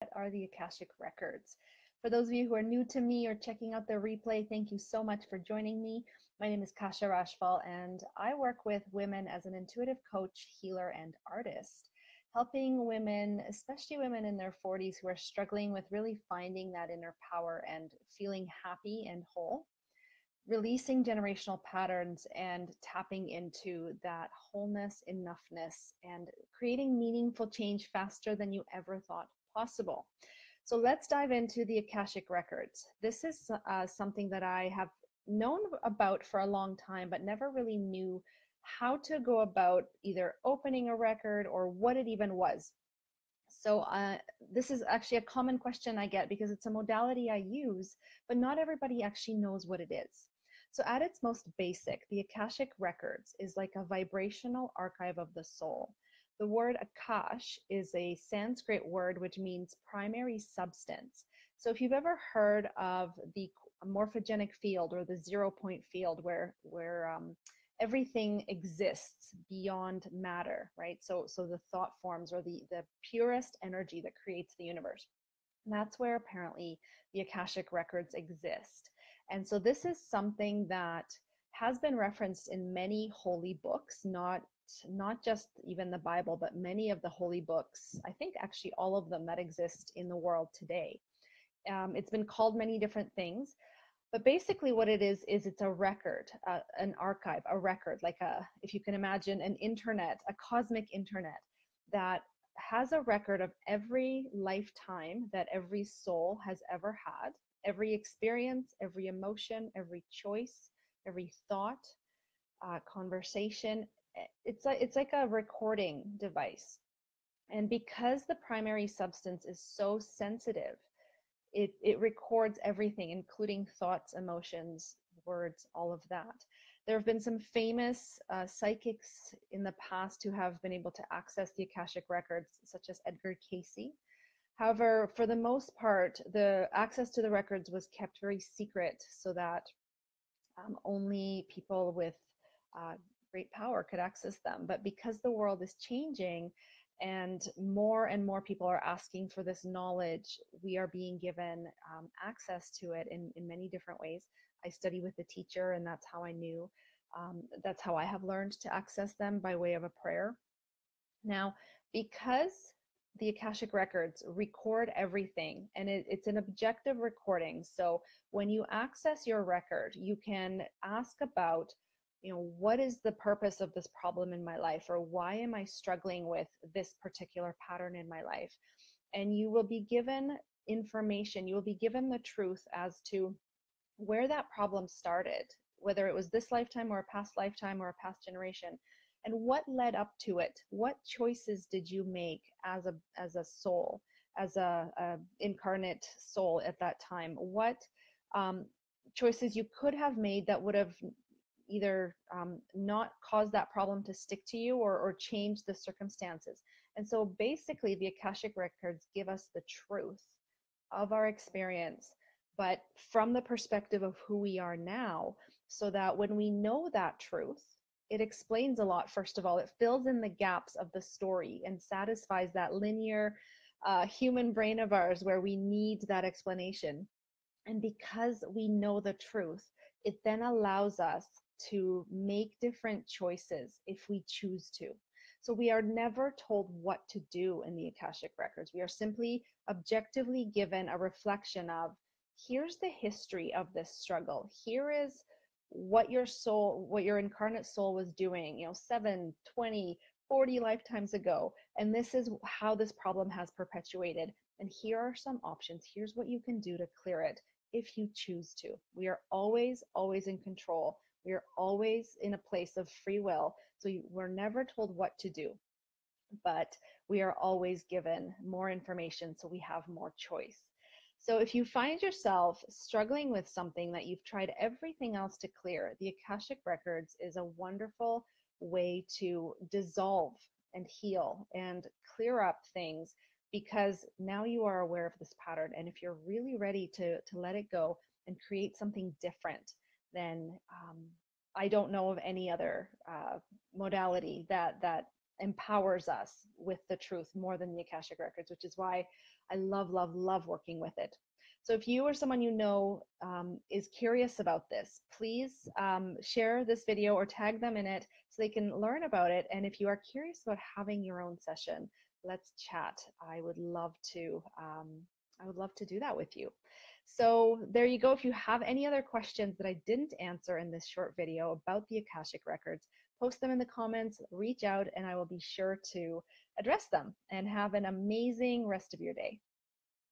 What are the Akashic Records? For those of you who are new to me or checking out the replay, thank you so much for joining me. My name is Kasia Rachfall, and I work with women as an intuitive coach, healer, and artist, helping women, especially women in their 40s who are struggling with really finding that inner power and feeling happy and whole, releasing generational patterns and tapping into that wholeness, enoughness, and creating meaningful change faster than you ever thought possible. So let's dive into the Akashic Records. This is something that I have known about for a long time, but never really knew how to go about either opening a record or what it even was. So this is actually a common question I get because it's a modality I use, but not everybody actually knows what it is. So at its most basic, the Akashic Records is like a vibrational archive of the soul. The word Akash is a Sanskrit word which means primary substance. So if you've ever heard of the morphogenic field or the 0 point field where everything exists beyond matter, right? So the thought forms or the purest energy that creates the universe. And that's where apparently the Akashic Records exist. And so this is something that has been referenced in many holy books, not just even the Bible, but many of the holy books. I think actually all of them that exist in the world today. It's been called many different things, but basically what it is it's a record, an archive, a record, like if you can imagine an internet, a cosmic internet that has a record of every lifetime that every soul has ever had, every experience, every emotion, every choice, every thought, conversation. It's like a recording device. And because the primary substance is so sensitive, it records everything, including thoughts, emotions, words, all of that. There have been some famous psychics in the past who have been able to access the Akashic Records, such as Edgar Cayce. However, for the most part, the access to the records was kept very secret so that only people with uh, great power could access them. But because the world is changing and more people are asking for this knowledge, we are being given access to it in many different ways. I study with a teacher, and that's how I knew. That's how I have learned to access them by way of a prayer. Now, because the Akashic Records record everything and it's an objective recording. So when you access your record, you can ask about, what is the purpose of this problem in my life, or why am I struggling with this particular pattern in my life? And you will be given information, you will be given the truth as to where that problem started, whether it was this lifetime or a past lifetime or a past generation, and what led up to it. What choices did you make as a soul, as a incarnate soul at that time? What um, choices you could have made that would have either not caused that problem to stick to you or change the circumstances. And so basically, the Akashic Records give us the truth of our experience, but from the perspective of who we are now, so that when we know that truth, it explains a lot. First of all, it fills in the gaps of the story and satisfies that linear human brain of ours where we need that explanation. And because we know the truth, it then allows us to make different choices if we choose to. So we are never told what to do in the Akashic Records. We are simply objectively given a reflection of, here's the history of this struggle. Here is what your soul, what your incarnate soul was doing, 7, 20, 40 lifetimes ago. And this is how this problem has perpetuated. And here are some options. Here's what you can do to clear it if you choose to. We are always, always in control. We are always in a place of free will. So we're never told what to do, but we are always given more information so we have more choice. So if you find yourself struggling with something that you've tried everything else to clear, the Akashic Records is a wonderful way to dissolve and heal and clear up things, because now you are aware of this pattern. And if you're really ready to let it go and create something different, then I don't know of any other modality that empowers us with the truth more than the Akashic Records, which is why I love, love, love working with it. So if you or someone you know is curious about this, please share this video or tag them in it so they can learn about it. And if you are curious about having your own session, let's chat. I would love to. I would love to do that with you. So there you go. If you have any other questions that I didn't answer in this short video about the Akashic Records, post them in the comments, reach out, and I will be sure to address them. And have an amazing rest of your day.